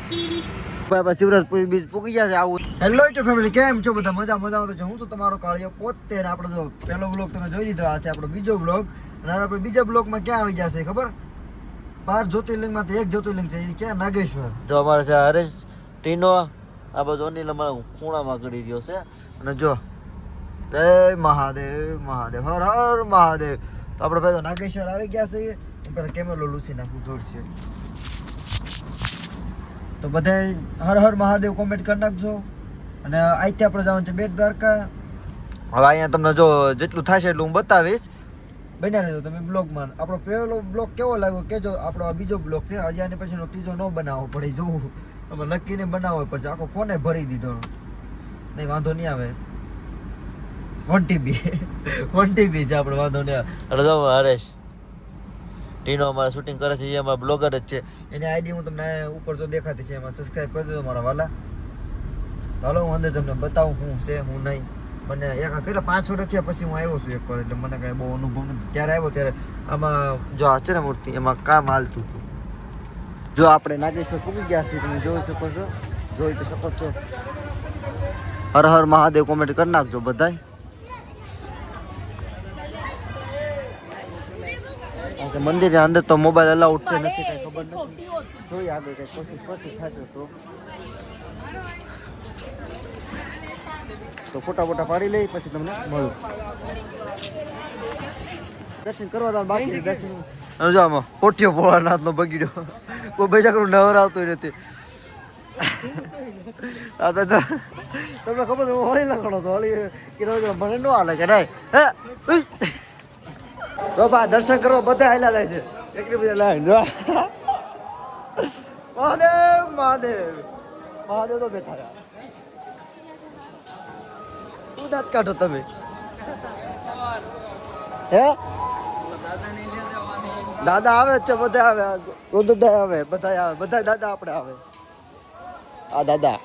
Shivrajpur beach પૂકી ગયા છે આવું. હેલો યુટ્યુબ ફેમિલી, કેમ છો બધા? મજામાં તો હું છું તમારો કાળિયો પોતે. ને આપણો જો પહેલો બ્લોગ તમે જોઈ લીધો, આ છે આપણો બીજો બ્લોગ. અને આપણે બીજા બ્લોગમાં ક્યાં આવી ગયા છે ખબર? 12 જ્યોતિર્લિંગમાંથી એક જ્યોતિર્લિંગ છે, એ ક્યાં? નાગેશ્વર. જો અમારે છે હરેશ ટીનો, આ બાજુ અનિલ અમારા ખૂણામાં કરી રહ્યો છે. અને જો જય મહાદેવ મહાદેવ, હર હર મહાદેવ. તો આપણે ભાઈ નાગેશ્વર આવી ગયા છે. પેલા કેમેરો લૂસી નાખવું દોડશે. તો બધાય હર હર મહાદેવ કોમેન્ટ કરી નાખજો. અને અહીંથી આપણે જવાનું છે બેટ દ્વારકા. હવે અહીંયા તમને જો જેટલું થશે એટલું હું બતાવીશ. બન્યા રહેજો તમે બ્લોગમાં. આપણો પહેલો બ્લોગ કેવો લાગ્યો કહેજો. આપણો આ બીજો બ્લોગ છે, હજી આની પછીનો ત્રીજો ન બનાવવો પડે. જોવું અમે નક્કીને બનાવવો પછી આખો ફોને ભરી દીધો. નહીં વાંધો નહીં આવે. 1 TB 1 TB છે આપણે, વાંધો નહીં આવે. એટલે જો હરેશ ટીનો અમારે શૂટિંગ કરે છે, એ અમારા બ્લોગર જ છે. એની આઈડી હું તમને ઉપર જો દેખાતી છે, એમાં સબસ્ક્રાઈબ કરી દેજો મારા વાલા. ચાલો હું અંદર તમને બતાવું શું છે હું નહીં. મને કેટલા 5 વર્ષ થયા પછી હું આવ્યો છું એકવાર, એટલે મને કાંઈ બહુ અનુભવ નથી. ત્યારે આવ્યો ત્યારે આમાં જો આ છે ને મૂર્તિ, એમાં કામ હાલતું હતું. જો આપણે નાગેશ્વર પૂકી ગયા છીએ, તમે જોઈ શકો છો, જોઈ તો શકો છો. હર હર મહાદેવ કોમેન્ટ કરી નાખજો બધાય. મંદિરની અંદર તો મોબાઈલ અલાઉડ છે નથી, કઈ ખબર નથી. જોઈએ આગળ કઈ કોશિશ કરશું થશે તો ફોટા પાડી લઈ, પછી તમને મળું. દર્શન કરવા તો બાકી દર્શન. જો આમાં પોઠિયો ભોળાનાથ નો બગીડ્યો, કોઈ બીજા કરું નવર આવતો નથી. તમને ખબર હોળી લખણો તો હોળી મને ન હાલે કે નહીં. બાબા દર્શન કરવા બધા હાલ્યા જાય છે, એટલી બધી લાઈન. મહાદેવ મહાદેવ મહાદેવ તો બેઠા રહ્યા. શું દાંત કાઢો તમે? હે દાદા આવે છે, બધા આવે, દાદા આવે, બધા આવે, બધા દાદા આપણે આવે. આ દાદા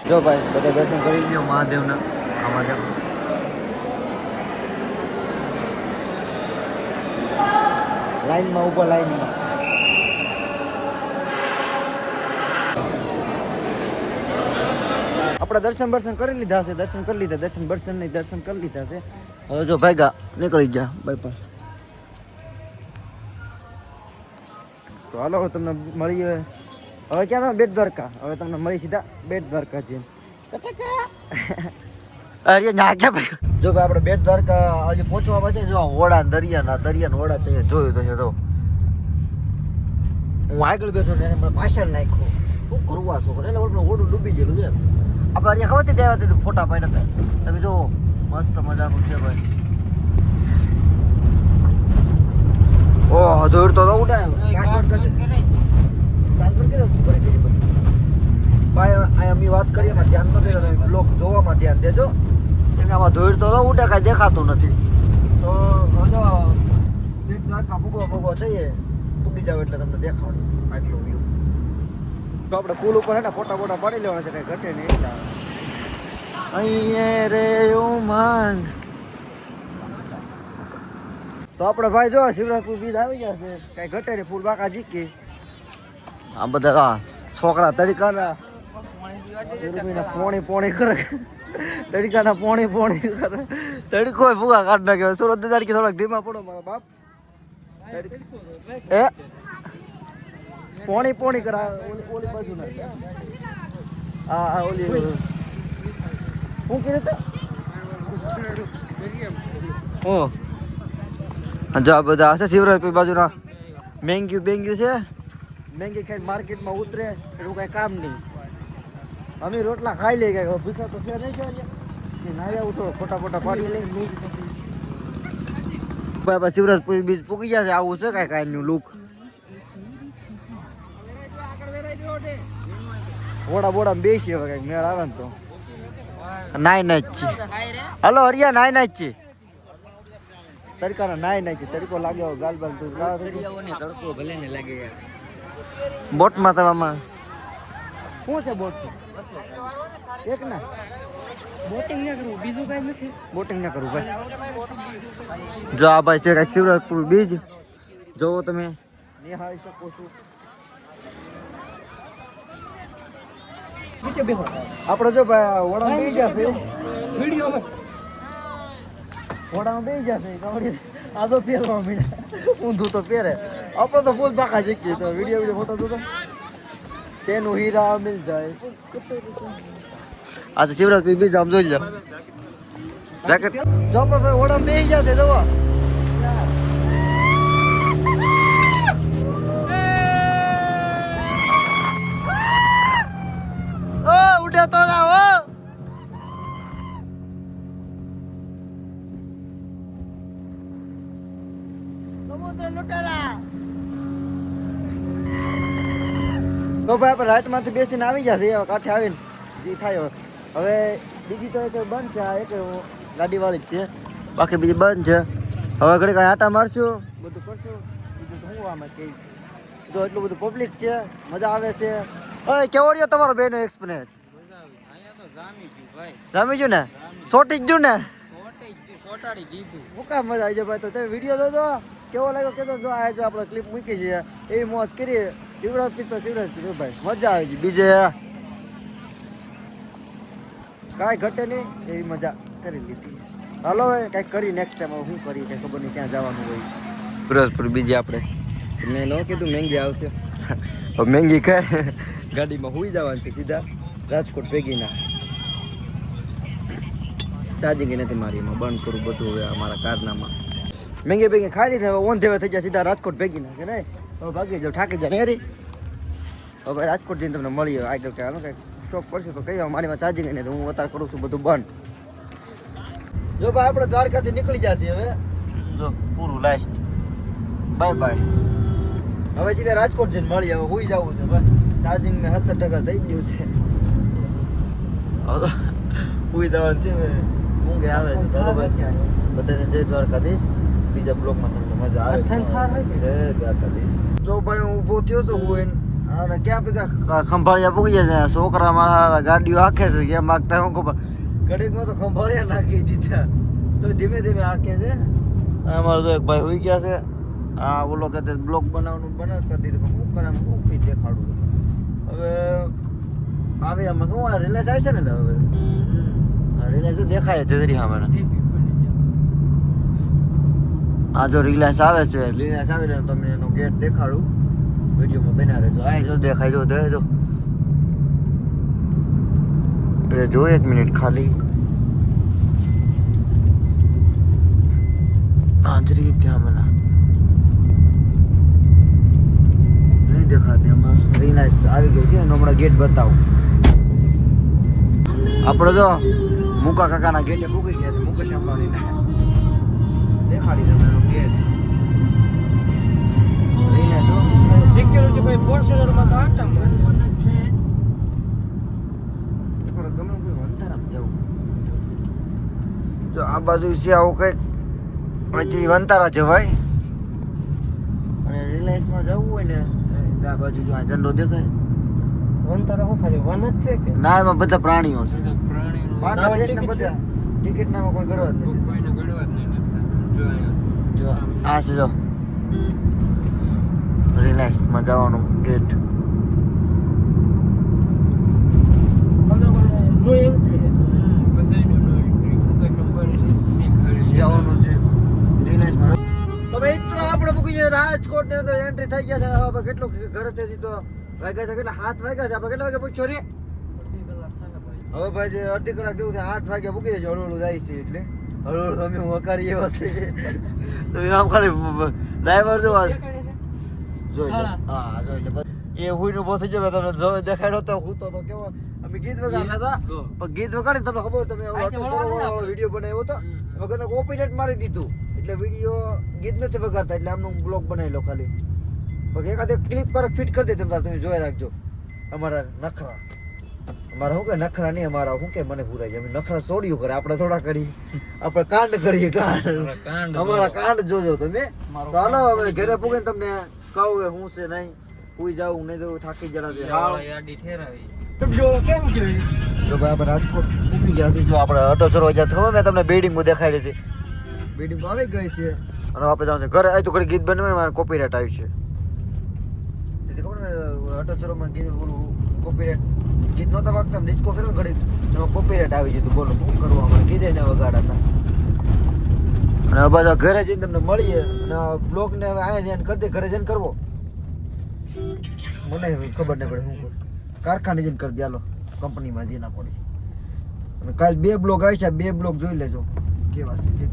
જો ભાઈ બધા દર્શન કરી લ્યો મહાદેવના. આ મહાદેવ લાઈનમાં ઉભો, લાઈનમાં. આપણે દર્શન કરી લીધા છે, દર્શન કરી લીધા છે. હવે જો ભાગ્યા નીકળી ગયા બાયપાસ. તો હાલો તમને મળીએ હવે ક્યાં? બેટ દ્વારકા. હવે તમને મળી સીધા બેટ દ્વારકા છે. અરે ના ક્યાં ભાઈ? જો ભાઈ આપણે બેટ દ્વારકા હજી પહોંચવા પછી જો ઓડા દરિયાના ઓડા તમે જોયું તો છે. તો હું આગળ બેઠો ને મને પાછળ નાખ્યો. શું કરવા છો? એટલે ઓડું ડૂબી ગયેલું છે. આપણે અહીંયા ખબર દેવા દીધું, ફોટા પાડ્યા હતા. તમે જો મસ્ત મજાનું છે ભાઈ. ઓહ દોડ તો ઉડાય. ભાઈ અમે વાત કરીએ એમાં ધ્યાન ન દેજો, તમે બ્લોગ જોવામાં ધ્યાન દેજો. આમાં ધોઈડ તો ઉડે, કાંઈ દેખાતું નથી. તો જો બેટ દ્વારકા ભૂગો થઈએ, પૂગી જાવ એટલે તમને દેખાડું આટલો વ્યૂ. તો આપણે પુલ ઉપર હે ને ફોટા પાડી લેવાના છે, કાંઈ ઘટે નહીં. અહીંયા રે ઉમંગ. તો આપણે ભાઈ જો શિવરાજપુર બીચ આવી ગયા છે, કાંઈ ઘટે નહીં, ફૂલ બાકા જીકી. આ બધા છોકરા તડકાના પોણી કરે, તડકાના પોણી કરે. તડકો ભૂગા કાઢ નાખ્યો. સુરત તડકી થોડાક ધીમા પડો મારા બાપ. એ પોણી કરા ઓલી બાજુ ના. આ ઓલી શું કીધું તો? જો આ બધા હશે શિવરાજપુર બાજુના મેંગ્યુ છે. મેંગી ખાઈ માર્કેટમાં ઉતરે એવું કાંઈ કામ નહીં. અમે રોટલા ખાઈ લઈ ગયા, ભૂખા તો છે નહીં. નાયા ઉઠો ફોટા પાડી લઈ. બાબા શિવરાજપુર બીચ પૂકી ગયા છે. આવું છે કાંઈ કાંઈનું લુક. બોડા બેસી હવે કાંઈક મેળ આવે ને તો નાઈ છે. હલો હરિયા નાઈ છે. તડકાનો નાઈ છે. તડકો લાગ્યો ગાલ બાલ તડકો ભલે ને લાગે. બોટમાં તમામાં શું છે? બોટ એક ના બોટિંગ ના કરવું, બીજું કઈ નથી. બોટિંગ ના કરવું ભાઈ. જો આ ભાઈ છે કાંઈક શિવરાજપુર બીચ, જોવો તમે નિહાળી શકો છો. આપણે જો વડામાં બેસી જશે વડામાં બેસી જશે આ તો પહેરવા મળ્યા ઊંધું તો પહેરે આપણે તો ફૂલ પાકા શીખીએ તો વિડીયો ફોટો તો તેનું હીરા મિલ જાય આ તો શિવરાજ બીજ આમ જોઈ લો જેકેટ જો પણ ભાઈ વડામાં બેસી જશે દવા ઉઠે તો જાઓ સમુદ્ર લૂંટારા તો ભાઈ આપણે રાઈટમાંથી બેસીને આવી જશે કાંઠે આવીને જે થાય હવે બીજી તો એક બંધ છે આ એક ગાડીવાળી જ છે બાકી બીજી બંધ છે હવે ઘડી કાંઈ આટા મારશું બધું કરશું બીજું તો હું આમાં કે જો એટલું બધું પબ્લિક છે મજા આવે છે ઓય કેવો રહ્યો તમારો બેનો એક્સપિરિયન્સ જામી ગયું ને સોટી ગયું ને મુકા મજા આવી જાય ભાઈ તો તમે વિડીયો જોજો કેવો લાગ્યો કેતો જો આ જો આપણે ક્લિપ મૂકી છે એવી મોજ કરીએ શિવરાજ પીતો શિવરાજ પીતો ભાઈ મજા આવી ગઈ બીજે કાંઈ ઘટે નહીં એવી મજા કરી લીધી હાલો હવે કાંઈક કરી નેક્સ્ટ ટાઈમ શું કરી કંઈ ખબર નહીં ક્યાં જવાનું હોય ફિરોઝપુર બીજે આપણે મેં ન કીધું મહેંગી આવશે મહેંગી કહે ગાડીમાં હુઈ જવાનું છે સીધા રાજકોટ ભેગીના ચાર્જિંગ નથી મારી એમાં બંધ કરું બધું હવે અમારા કારનામાં મહેંગી ભેગી ખાઈ લીધી હવે ઓન ધેવા થઈ જાય સીધા રાજકોટ ભેગીના કે નહીં હવે ભાગી જાવ થાકી જાય હેરી હવે રાજકોટ જઈને તમને મળી આગળ કે આનો કંઈક સ્ટોપ પડશે તો કહી મારીમાં ચાર્જિંગ નહીં હું અત્યારે કરું છું બધું બંધ જો ભાઈ આપણે દ્વારકાથી નીકળી જશે હવે જો પૂરું લાસ્ટ બાય બાય હવે સીધા રાજકોટ જઈને મળી હવે હોઈ જવું છે ભાઈ ચાર્જિંગ મેં 70% થઈ ગયું છે હોઈ જવાનું છે ઊંઘે આવે છે ચાલો ભાઈ બધાને જય દ્વારકાધીશ બીજા બ્લોકમાં તમને મજા આવે જય દ્વારકાધીશ જો ભાઈ હું ઊભો થયો છું હું અને ક્યાં ભેગા ખંભાળિયા પૂગી જાય છે છોકરા મારા ગાડીઓ આંખે છે ક્યાં માગતા હું ખબર ઘડીકમાં તો ખંભાળિયા નાખી દીધા તો ધીમે ધીમે આંખે છે અમારો તો એક ભાઈ હોઈ ગયા છે આ ઓલો કે બ્લોક બનાવવાનું બનાવ કરી દીધું પણ હું કરે હું કંઈ દેખાડું હવે આવે આમાં શું આ રિલાયન્સ આવે છે ને હવે રિલાયન્સ દેખાય છે જરી હા મને આ જો રિલાયન્સ આવે છે રિલાયન્સ આવે ને તમને એનો ગેટ દેખાડું વિડીયોમાં બના રહેજો આ જો દેખાય જો દેજો એ જો 1 મિનિટ ખાલી આંજરી ક્યાં બના નહીં દેખાતી એમાં રિલાયન્સ આવી ગઈ છે એનો હમણાં ગેટ બતાવું આપણે જો મુકા કાકાના ગેટે પૂકી ગયા છે મુકેશ અંબાણીના દેખાડી તમને એનો ગેટ રિલાયન્સ સિક્યુરિટી ભાઈ ફોર્ચ્યુનરમાં તો આટા ગમે કોઈ વંતારામ જવું જો આ બાજુ છે આવું કંઈક અહીંથી વંતારા જવાય અને રિલાયન્સમાં જવું હોય ને આ બાજુ જો આ ઝંડો દેખાય વંતારા શું ખાલી વન જ છે કે ના એમાં બધા પ્રાણીઓ છે બહારના દેશના બધા ટિકિટ નામાં કોઈ ગણવા જ નથી કોઈને ગણવા જ નહીં જો આ છે જો રિલાયન્સમાં જવાનું ગેટ જવાનું છે રિલાયન્સમાં તો ભાઈ તો આપણે મૂકી જઈએ રાજકોટ ની અંદર એન્ટ્રી થઈ ગયા છે હવે કેટલું ઘરે થી તો વાગ્યા છે કેટલા 7 વાગ્યા છે આપણે કેટલા વાગે પૂછ્યો રે હવે ભાઈ જે અડધી કલાક જેવું છે 8 વાગે મૂકી દેજો હળવું જાય છે એટલે હળવું તમે હું વકારી એવો છે તો આમ ખાલી ડ્રાઈવર જો જોઈ લે હા જોઈ લે એ હુઈનું બહુ થઈ જાય તમને જો દેખાડ્યો તો હું તો કેવો અમે ગીત વગાડતા હતા પણ ગીત વગાડી તમને ખબર તમે વિડીયો બનાવ્યો હતો વગર કોપીરાઈટ મારી દીધું એટલે વિડીયો ગીત નથી વગાડતા એટલે આમનું બ્લોગ બનાવી લો ખાલી પછી એકાદ ક્લિપ પર ફિટ કરી દે તમે જોઈ રાખજો અમારા નખરા અમારા શું કે નખરા નહીં અમારા શું કે મને ભૂલાય જાય નખરા છોડ્યું કરે આપણે થોડા કરી આપણે કાંડ કરીએ કાંડ અમારા કાંડ જોજો તમે તો હાલો હવે ઘરે પૂગે તમને કહું હું છે નહીં કોઈ જાવું નહીં તો થાકી જણાવે કેમ જોઈ જો ભાઈ આપણે રાજકોટ પૂકી ગયા છે જો આપણે ઓટો ચરવા ગયા ખબર મેં તમને બિલ્ડિંગ દેખાડી હતી બિલ્ડિંગ આવી ગઈ છે અને આપણે જવાનું છે ઘરે આવી તો ઘડી ગીત બનવા મારે કોપીરાઈટ આવી છે એટલે ખબર ને ઓટો ચરવામાં ગીત કોપીરાઇટ ગીત નહોતા વાગતા ડિસ્કો કર્યો ઘડી એમાં કોપીરાઇટ આવી જતું બોલો શું કરવું અમારે કીધે ને વગાડતા અને હવે બધા ઘરે જઈને તમને મળીએ અને બ્લોગને હવે અહીંયા ધ્યાન કરી દે ઘરે જઈને કરવો મને ખબર નહીં પડે શું કરું કારખાને જઈને કરી દે હાલો કંપનીમાં જઈને પડી અને કાલ 2 બ્લોગ આવી છે 2 બ્લોગ જોઈ લેજો કેવા છે